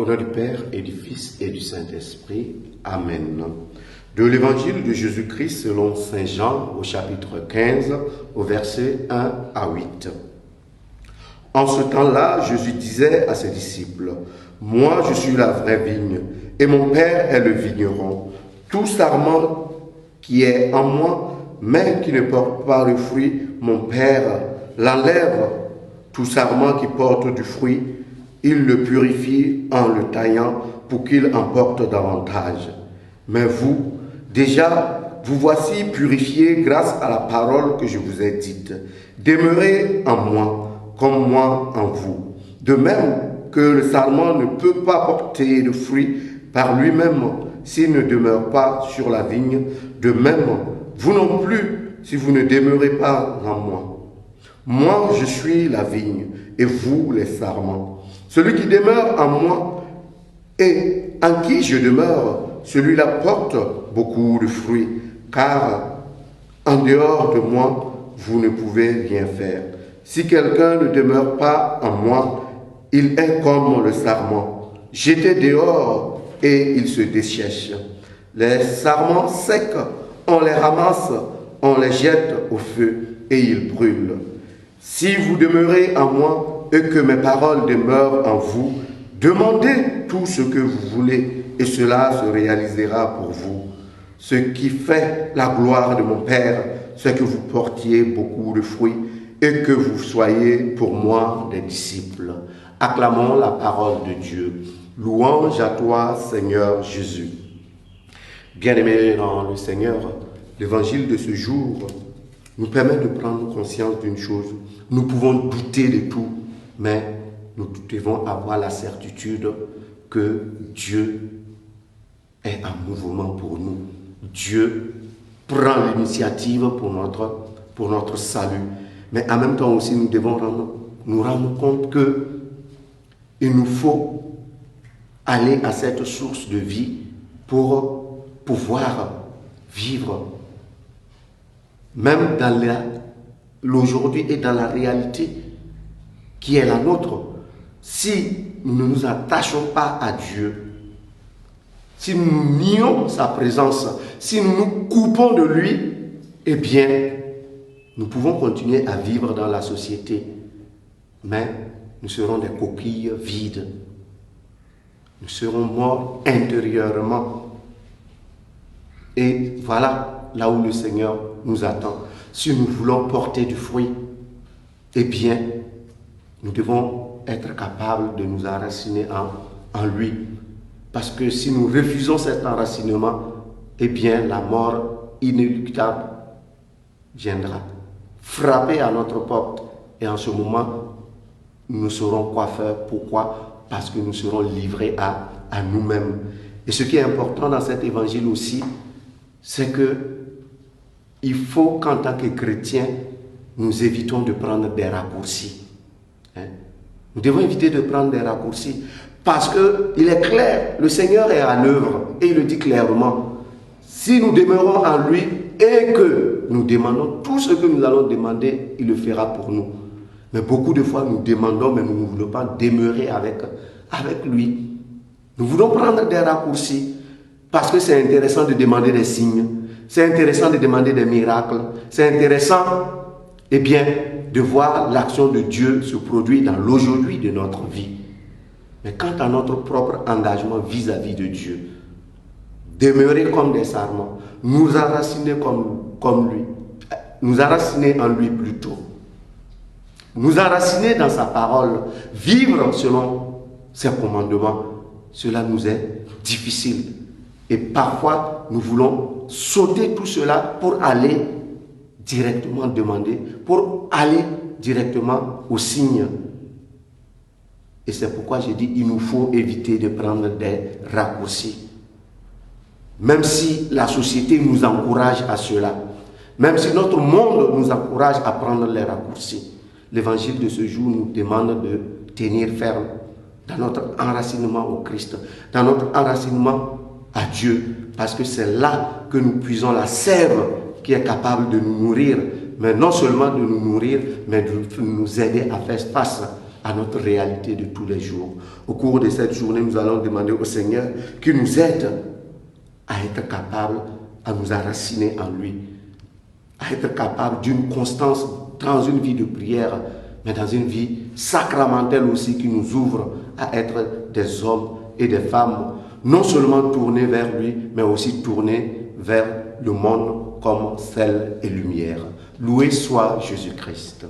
Au nom du Père et du Fils et du Saint-Esprit. Amen. De l'Évangile de Jésus-Christ selon Saint Jean au chapitre 15 au verset 1 à 8. En ce temps-là, Jésus disait à ses disciples, « Moi, je suis la vraie vigne, et mon Père est le vigneron. Tout sarment qui est en moi, mais qui ne porte pas le fruit, mon Père l'enlève. Tout sarment qui porte du fruit, il le purifie en le taillant pour qu'il en porte davantage. Mais vous, déjà, vous voici purifiés grâce à la parole que je vous ai dite. Demeurez en moi, comme moi en vous. De même que le sarment ne peut pas porter de fruit par lui-même s'il ne demeure pas sur la vigne, de même, vous non plus, si vous ne demeurez pas en moi. Moi, je suis la vigne, et vous les sarments. Celui qui demeure en moi et en qui je demeure, celui-là porte beaucoup de fruits, car en dehors de moi, vous ne pouvez rien faire. Si quelqu'un ne demeure pas en moi, il est comme le sarment, jeté dehors et il se dessèche. Les sarments secs, on les ramasse, on les jette au feu et ils brûlent. Si vous demeurez en moi et que mes paroles demeurent en vous, demandez tout ce que vous voulez et cela se réalisera pour vous. Ce qui fait la gloire de mon Père, c'est que vous portiez beaucoup de fruits et que vous soyez pour moi des disciples. Acclamons la parole de Dieu. Louange à toi, Seigneur Jésus. Bien-aimés dans le Seigneur, l'évangile de ce jour nous permet de prendre conscience d'une chose. Nous pouvons douter de tout, mais nous devons avoir la certitude que Dieu est en mouvement pour nous. Dieu prend l'initiative pour notre salut. Mais en même temps aussi, nous devons nous rendre compte qu'il nous faut aller à cette source de vie pour pouvoir vivre, même dans l'aujourd'hui et dans la réalité qui est la nôtre. Si nous ne nous attachons pas à Dieu, si nous nions sa présence, si nous nous coupons de lui, eh bien, nous pouvons continuer à vivre dans la société, mais nous serons des coquilles vides. Nous serons morts intérieurement. Et voilà là où le Seigneur nous attend. Si nous voulons porter du fruit, eh bien, nous devons être capables de nous enraciner en lui. Parce que si nous refusons cet enracinement, eh bien, la mort inéluctable viendra frapper à notre porte. Et en ce moment, nous serons quoi faire? Pourquoi? Parce que nous serons livrés à nous-mêmes. Et ce qui est important dans cet évangile aussi, c'est que il faut qu'en tant que chrétiens, nous évitons de prendre des raccourcis. Nous devons éviter de prendre des raccourcis parce qu'il est clair, le Seigneur est à l'œuvre et il le dit clairement. Si nous demeurons en lui et que nous demandons tout ce que nous allons demander, il le fera pour nous. Mais beaucoup de fois, nous demandons, mais nous ne voulons pas demeurer avec lui. Nous voulons prendre des raccourcis parce que c'est intéressant de demander des signes, c'est intéressant de demander des miracles, c'est intéressant, eh bien, de voir l'action de Dieu se produire dans l'aujourd'hui de notre vie. Mais quant à notre propre engagement vis-à-vis de Dieu, demeurer comme des sarments, nous enraciner comme lui, nous enraciner en lui plutôt, nous enraciner dans sa parole, vivre selon ses commandements, cela nous est difficile. Et parfois, nous voulons sauter tout cela pour aller directement demander, pour aller directement au signe. Et c'est pourquoi j'ai dit il nous faut éviter de prendre des raccourcis. Même si la société nous encourage à cela, même si notre monde nous encourage à prendre les raccourcis, l'évangile de ce jour nous demande de tenir ferme dans notre enracinement au Christ, dans notre enracinement à Dieu, parce que c'est là que nous puisons la sève qui est capable de nous nourrir, mais non seulement de nous nourrir, mais de nous aider à faire face à notre réalité de tous les jours. Au cours de cette journée, nous allons demander au Seigneur qu'il nous aide à être capable, à nous enraciner en lui, à être capable d'une constance dans une vie de prière, mais dans une vie sacramentelle aussi qui nous ouvre à être des hommes et des femmes, non seulement tournés vers lui, mais aussi tournés vers le monde comme sel et lumière. Loué soit Jésus-Christ.